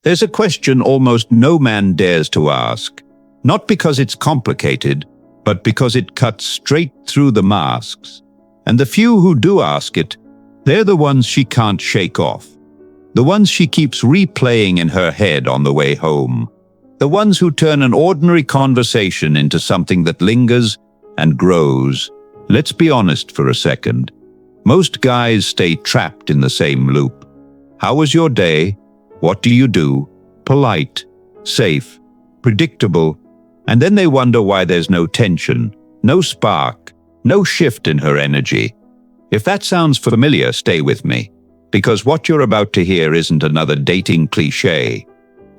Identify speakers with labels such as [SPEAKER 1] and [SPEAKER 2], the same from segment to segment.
[SPEAKER 1] There's a question almost no man dares to ask, not because it's complicated, but because it cuts straight through the masks. And the few who do ask it, they're the ones she can't shake off. The ones she keeps replaying in her head on the way home. The ones who turn an ordinary conversation into something that lingers and grows. Let's be honest for a second. Most guys stay trapped in the same loop. How was your day? What do you do? Polite, safe, predictable, and then they wonder why there's no tension, no spark, no shift in her energy. If that sounds familiar, stay with me, because what you're about to hear isn't another dating cliché.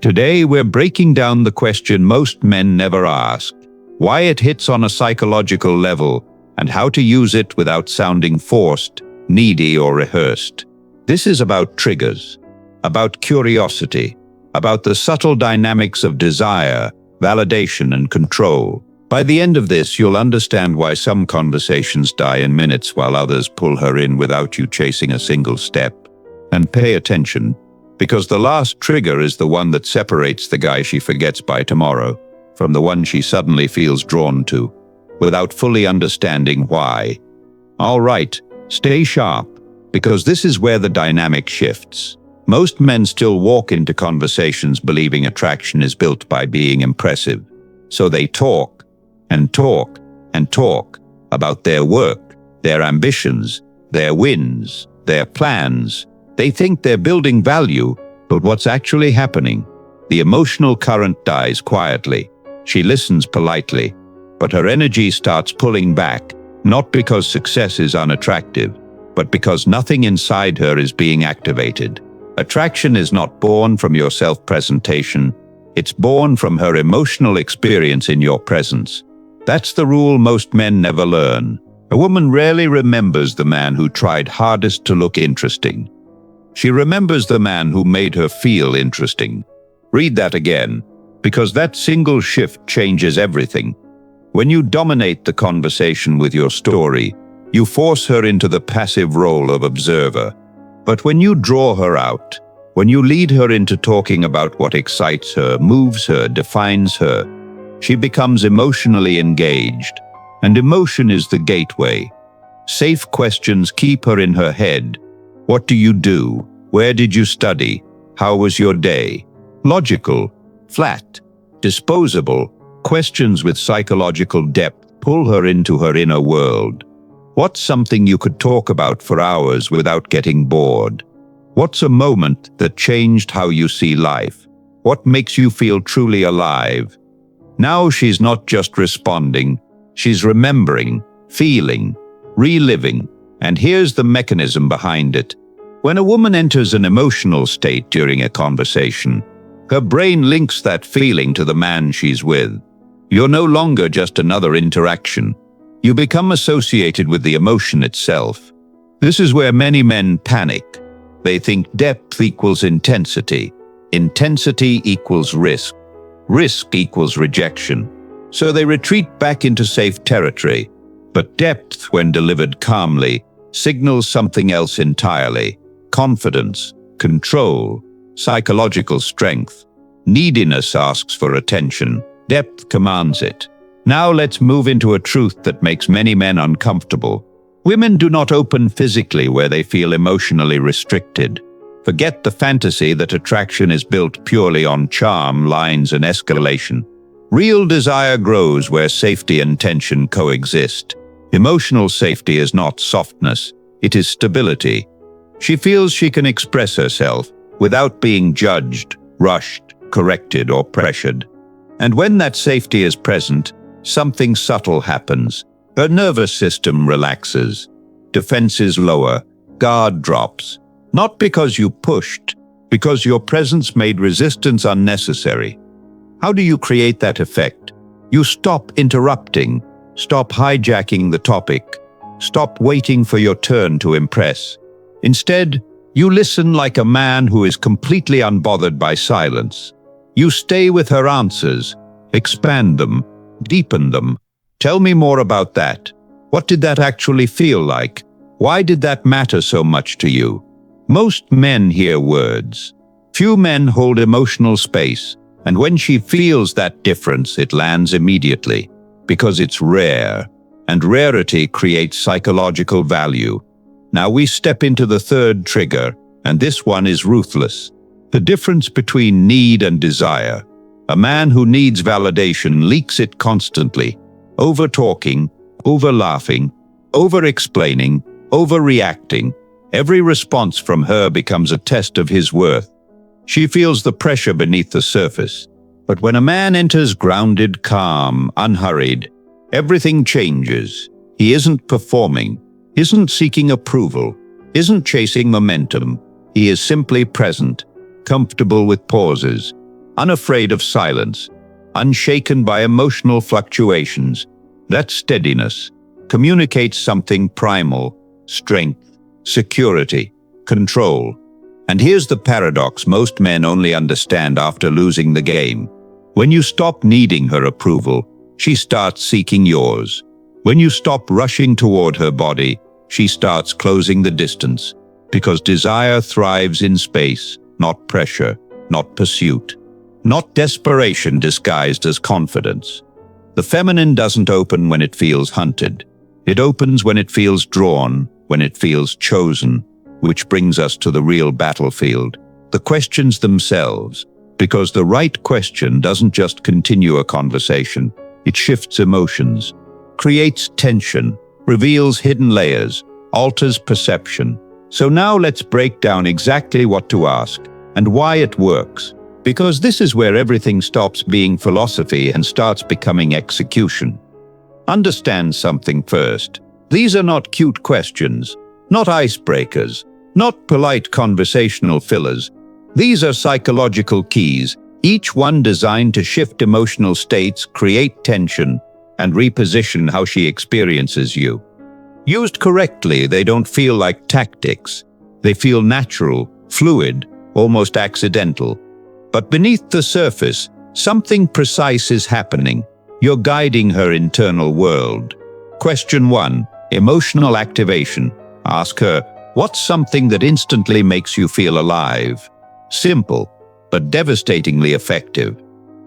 [SPEAKER 1] Today we're breaking down the question most men never ask, why it hits on a psychological level, and how to use it without sounding forced, needy, or rehearsed. This is about triggers, about curiosity, about the subtle dynamics of desire, validation, and control. By the end of this, you'll understand why some conversations die in minutes while others pull her in without you chasing a single step. And pay attention, because the last trigger is the one that separates the guy she forgets by tomorrow from the one she suddenly feels drawn to, without fully understanding why. All right, stay sharp, because this is where the dynamic shifts. Most men still walk into conversations believing attraction is built by being impressive. So they talk and talk and talk about their work, their ambitions, their wins, their plans. They think they're building value, but what's actually happening? The emotional current dies quietly. She listens politely, but her energy starts pulling back, not because success is unattractive, but because nothing inside her is being activated. Attraction is not born from your self-presentation. It's born from her emotional experience in your presence. That's the rule most men never learn. A woman rarely remembers the man who tried hardest to look interesting. She remembers the man who made her feel interesting. Read that again, because that single shift changes everything. When you dominate the conversation with your story, you force her into the passive role of observer. But when you draw her out, when you lead her into talking about what excites her, moves her, defines her, she becomes emotionally engaged. And emotion is the gateway. Safe questions keep her in her head. What do you do? Where did you study? How was your day? Logical, flat, disposable, questions with psychological depth pull her into her inner world. What's something you could talk about for hours without getting bored? What's a moment that changed how you see life? What makes you feel truly alive? Now she's not just responding, she's remembering, feeling, reliving, and here's the mechanism behind it. When a woman enters an emotional state during a conversation, her brain links that feeling to the man she's with. You're no longer just another interaction. You become associated with the emotion itself. This is where many men panic. They think depth equals intensity. Intensity equals risk. Risk equals rejection. So they retreat back into safe territory. But depth, when delivered calmly, signals something else entirely. Confidence, control, psychological strength. Neediness asks for attention. Depth commands it. Now let's move into a truth that makes many men uncomfortable. Women do not open physically where they feel emotionally restricted. Forget the fantasy that attraction is built purely on charm, lines, and escalation. Real desire grows where safety and tension coexist. Emotional safety is not softness, it is stability. She feels she can express herself without being judged, rushed, corrected, or pressured. And when that safety is present, something subtle happens. Her nervous system relaxes. Defenses lower. Guard drops. Not because you pushed, because your presence made resistance unnecessary. How do you create that effect? You stop interrupting. Stop hijacking the topic. Stop waiting for your turn to impress. Instead, you listen like a man who is completely unbothered by silence. You stay with her answers. Expand them. Deepen them. Tell me more about that. What did that actually feel like? Why did that matter so much to you? Most men hear words, Few men hold emotional space, and when she feels that difference, it lands immediately, because it's rare, and rarity creates psychological value. Now we step into the third trigger, and this one is ruthless. The difference between need and desire. A man who needs validation leaks it constantly, over-talking, over-laughing, over-explaining, overreacting. Every response from her becomes a test of his worth. She feels the pressure beneath the surface. But when a man enters grounded, calm, unhurried, everything changes. He isn't performing, isn't seeking approval, isn't chasing momentum. He is simply present, comfortable with pauses, unafraid of silence, unshaken by emotional fluctuations. That steadiness communicates something primal: strength, security, control. And here's the paradox most men only understand after losing the game. When you stop needing her approval, she starts seeking yours. When you stop rushing toward her body, she starts closing the distance. Because desire thrives in space, not pressure, not pursuit, not desperation disguised as confidence. The feminine doesn't open when it feels hunted. It opens when it feels drawn, when it feels chosen. Which brings us to the real battlefield, the questions themselves. Because the right question doesn't just continue a conversation, it shifts emotions, creates tension, reveals hidden layers, alters perception. So now let's break down exactly what to ask and why it works. Because this is where everything stops being philosophy and starts becoming execution. Understand something first. These are not cute questions, not icebreakers, not polite conversational fillers. These are psychological keys, each one designed to shift emotional states, create tension, and reposition how she experiences you. Used correctly, they don't feel like tactics. They feel natural, fluid, almost accidental. But beneath the surface, something precise is happening. You're guiding her internal world. Question 1. Emotional activation. Ask her, what's something that instantly makes you feel alive? Simple, but devastatingly effective.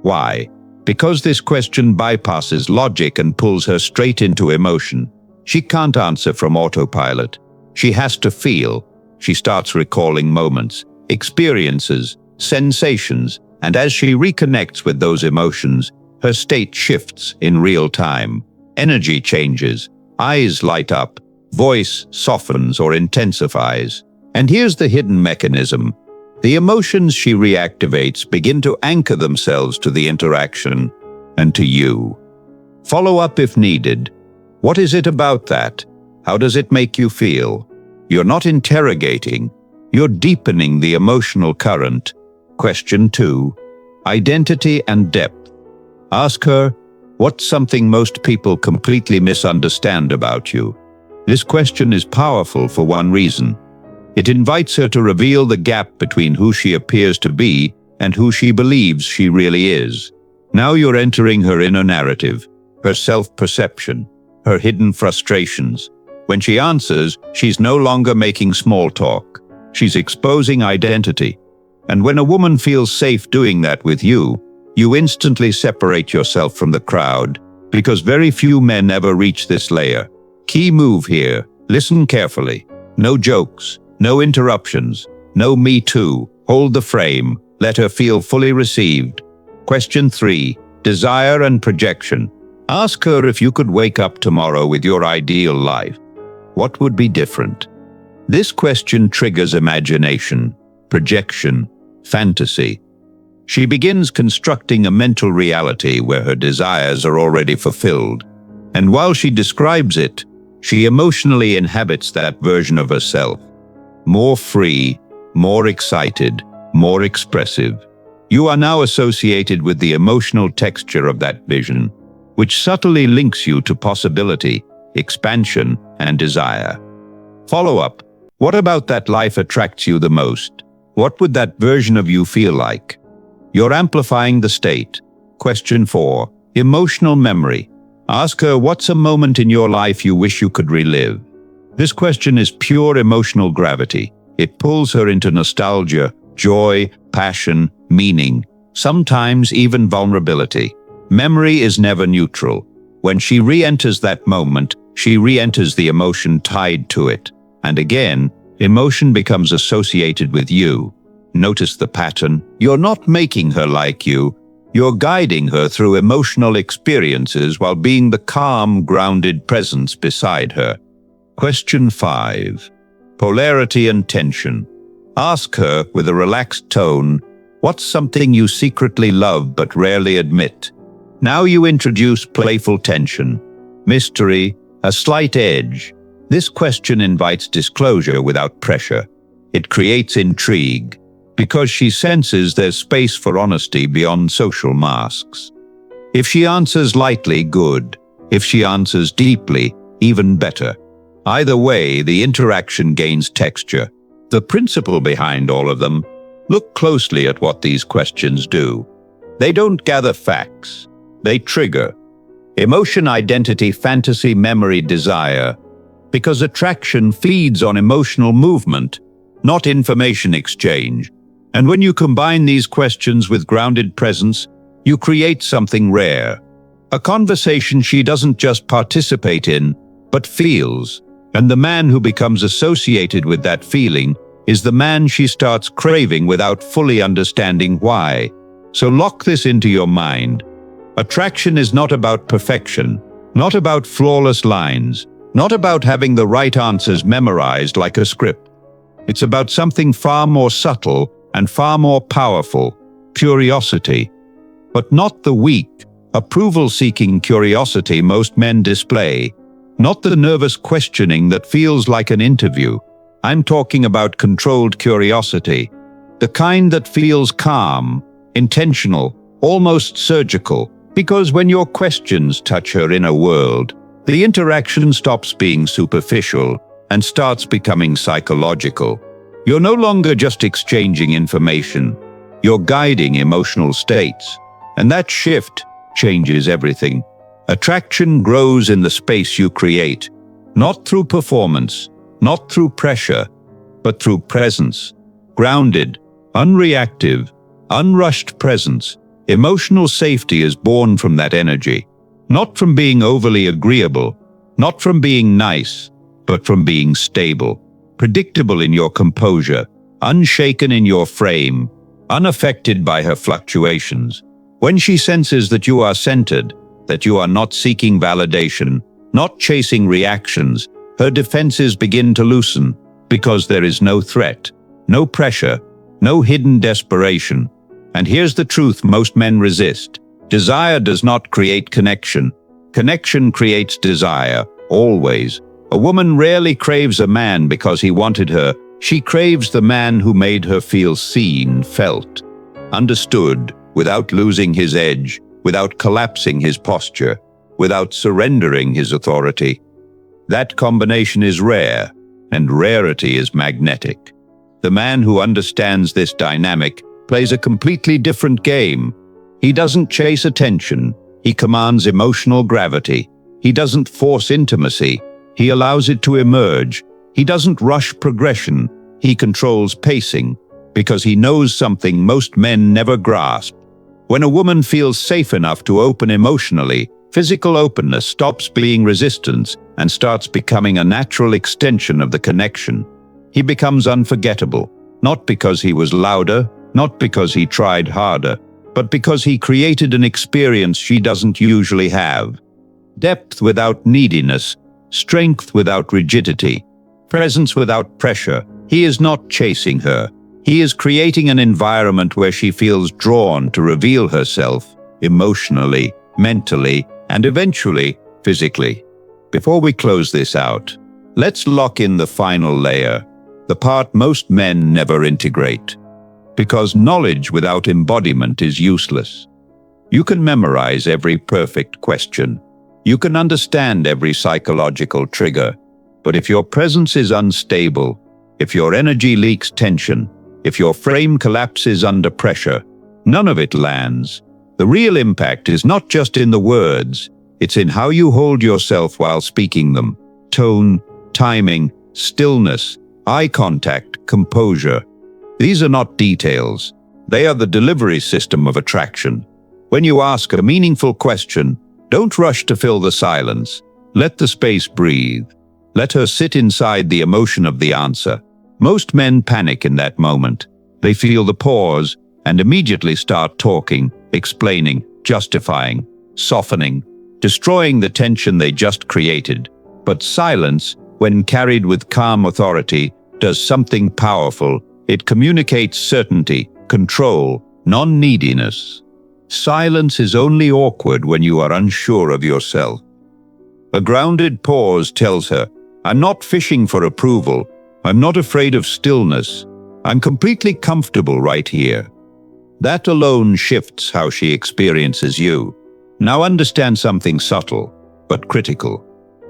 [SPEAKER 1] Why? Because this question bypasses logic and pulls her straight into emotion. She can't answer from autopilot. She has to feel. She starts recalling moments, experiences, sensations, and as she reconnects with those emotions, her state shifts in real time. Energy changes, eyes light up, voice softens or intensifies. And here's the hidden mechanism. The emotions she reactivates begin to anchor themselves to the interaction and to you. Follow up if needed. What is it about that? How does it make you feel? You're not interrogating, you're deepening the emotional current. Question 2. Identity and depth. Ask her, what's something most people completely misunderstand about you? This question is powerful for one reason. It invites her to reveal the gap between who she appears to be and who she believes she really is. Now you're entering her inner narrative, her self-perception, her hidden frustrations. When she answers, she's no longer making small talk. She's exposing identity. And when a woman feels safe doing that with you, you instantly separate yourself from the crowd, because very few men ever reach this layer. Key move here, listen carefully. No jokes, no interruptions, no me too. Hold the frame, let her feel fully received. Question 3. Desire and projection. Ask her if you could wake up tomorrow with your ideal life. What would be different? This question triggers imagination, projection, fantasy. She begins constructing a mental reality where her desires are already fulfilled. And while she describes it, she emotionally inhabits that version of herself. More free, more excited, more expressive. You are now associated with the emotional texture of that vision, which subtly links you to possibility, expansion, and desire. Follow up. What about that life attracts you the most? What would that version of you feel like? You're amplifying the state. Question 4. Emotional memory. Ask her, what's a moment in your life you wish you could relive? This question is pure emotional gravity. It pulls her into nostalgia, joy, passion, meaning, sometimes even vulnerability. Memory is never neutral. When she re-enters that moment, she re-enters the emotion tied to it. And again, emotion becomes associated with you. Notice the pattern. You're not making her like you. You're guiding her through emotional experiences while being the calm, grounded presence beside her. Question 5. Polarity and tension. Ask her with a relaxed tone, what's something you secretly love but rarely admit? Now you introduce playful tension, mystery, a slight edge. This question invites disclosure without pressure. It creates intrigue, because she senses there's space for honesty beyond social masks. If she answers lightly, good. If she answers deeply, even better. Either way, the interaction gains texture. The principle behind all of them, look closely at what these questions do. They don't gather facts. They trigger emotion, identity, fantasy, memory, desire, because attraction feeds on emotional movement, not information exchange. And when you combine these questions with grounded presence, you create something rare. A conversation she doesn't just participate in, but feels. And the man who becomes associated with that feeling is the man she starts craving without fully understanding why. So lock this into your mind. Attraction is not about perfection, not about flawless lines, not about having the right answers memorized like a script. It's about something far more subtle and far more powerful, curiosity. But not the weak, approval-seeking curiosity most men display, not the nervous questioning that feels like an interview. I'm talking about controlled curiosity, the kind that feels calm, intentional, almost surgical, because when your questions touch her inner world, the interaction stops being superficial and starts becoming psychological. You're no longer just exchanging information, you're guiding emotional states, and that shift changes everything. Attraction grows in the space you create, not through performance, not through pressure, but through presence. Grounded, unreactive, unrushed presence. Emotional safety is born from that energy, not from being overly agreeable, not from being nice, but from being stable, predictable in your composure, unshaken in your frame, unaffected by her fluctuations. When she senses that you are centered, that you are not seeking validation, not chasing reactions, her defenses begin to loosen, because there is no threat, no pressure, no hidden desperation. And here's the truth most men resist. Desire does not create connection. Connection creates desire, always. A woman rarely craves a man because he wanted her. She craves the man who made her feel seen, felt, understood, without losing his edge, without collapsing his posture, without surrendering his authority. That combination is rare, and rarity is magnetic. The man who understands this dynamic plays a completely different game. He doesn't chase attention. He commands emotional gravity. He doesn't force intimacy. He allows it to emerge. He doesn't rush progression. He controls pacing, because he knows something most men never grasp. When a woman feels safe enough to open emotionally, physical openness stops being resistance and starts becoming a natural extension of the connection. He becomes unforgettable, not because he was louder, not because he tried harder, but because he created an experience she doesn't usually have. Depth without neediness, strength without rigidity, presence without pressure. He is not chasing her. He is creating an environment where she feels drawn to reveal herself, emotionally, mentally, and eventually, physically. Before we close this out, let's lock in the final layer, the part most men never integrate. Because knowledge without embodiment is useless. You can memorize every perfect question. You can understand every psychological trigger. But if your presence is unstable, if your energy leaks tension, if your frame collapses under pressure, none of it lands. The real impact is not just in the words, it's in how you hold yourself while speaking them. Tone, timing, stillness, eye contact, composure. These are not details. They are the delivery system of attraction. When you ask a meaningful question, don't rush to fill the silence. Let the space breathe. Let her sit inside the emotion of the answer. Most men panic in that moment. They feel the pause and immediately start talking, explaining, justifying, softening, destroying the tension they just created. But silence, when carried with calm authority, does something powerful. It communicates certainty, control, non-neediness. Silence is only awkward when you are unsure of yourself. A grounded pause tells her, I'm not fishing for approval. I'm not afraid of stillness. I'm completely comfortable right here. That alone shifts how she experiences you. Now understand something subtle, but critical.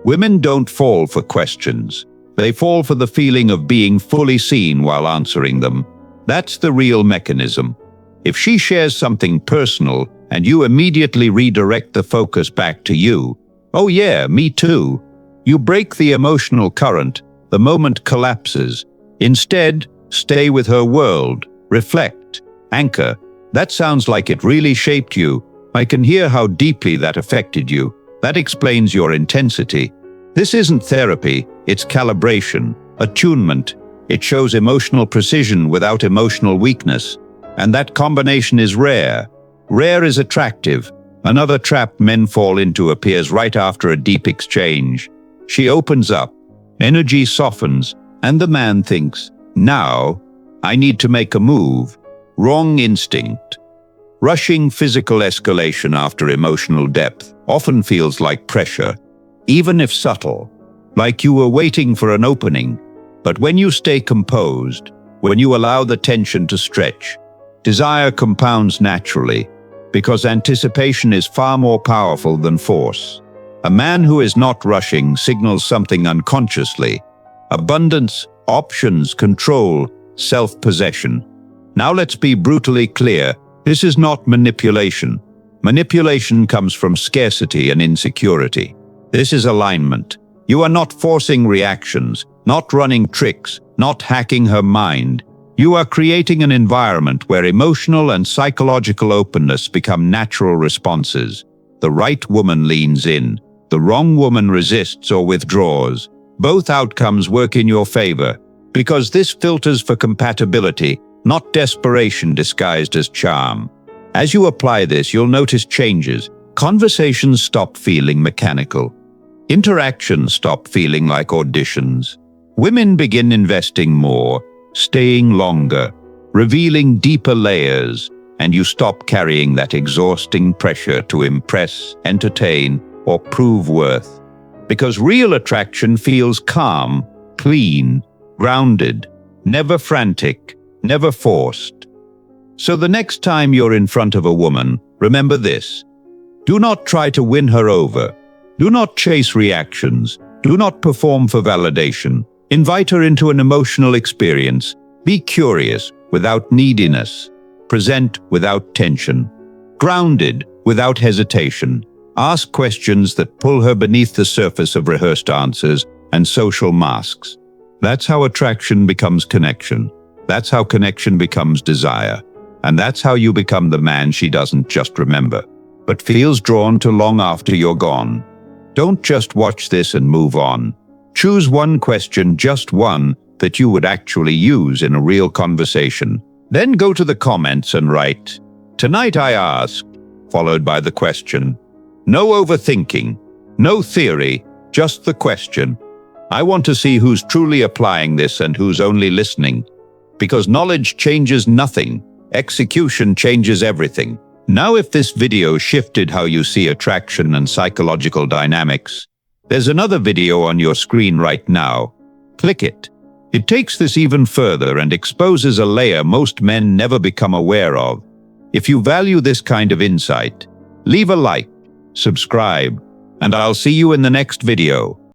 [SPEAKER 1] Women don't fall for questions. They fall for the feeling of being fully seen while answering them. That's the real mechanism. If she shares something personal and you immediately redirect the focus back to you, oh yeah, me too, you break the emotional current, the moment collapses. Instead, stay with her world, reflect, anchor. That sounds like it really shaped you. I can hear how deeply that affected you. That explains your intensity. This isn't therapy, it's calibration, attunement. It shows emotional precision without emotional weakness. And that combination is rare. Rare is attractive. Another trap men fall into appears right after a deep exchange. She opens up, energy softens, and the man thinks, now, I need to make a move. Wrong instinct. Rushing physical escalation after emotional depth often feels like pressure, even if subtle, like you were waiting for an opening. But when you stay composed, when you allow the tension to stretch, desire compounds naturally, because anticipation is far more powerful than force. A man who is not rushing signals something unconsciously: abundance, options, control, self-possession. Now let's be brutally clear. This is not manipulation. Manipulation comes from scarcity and insecurity. This is alignment. You are not forcing reactions, not running tricks, not hacking her mind. You are creating an environment where emotional and psychological openness become natural responses. The right woman leans in. The wrong woman resists or withdraws. Both outcomes work in your favor, because this filters for compatibility, not desperation disguised as charm. As you apply this, you'll notice changes. Conversations stop feeling mechanical. Interactions stop feeling like auditions. Women begin investing more, staying longer, revealing deeper layers, and you stop carrying that exhausting pressure to impress, entertain, or prove worth. Because real attraction feels calm, clean, grounded, never frantic, never forced. So the next time you're in front of a woman, remember this. Do not try to win her over. Do not chase reactions. Do not perform for validation. Invite her into an emotional experience. Be curious without neediness. Present without tension. Grounded without hesitation. Ask questions that pull her beneath the surface of rehearsed answers and social masks. That's how attraction becomes connection. That's how connection becomes desire. And that's how you become the man she doesn't just remember, but feels drawn to long after you're gone. Don't just watch this and move on. Choose one question, just one, that you would actually use in a real conversation. Then go to the comments and write, "Tonight I asked," followed by the question. No overthinking, no theory, just the question. I want to see who's truly applying this and who's only listening. Because knowledge changes nothing. Execution changes everything. Now, if this video shifted how you see attraction and psychological dynamics, there's another video on your screen right now. Click it. It takes this even further and exposes a layer most men never become aware of. If you value this kind of insight, leave a like, subscribe, and I'll see you in the next video.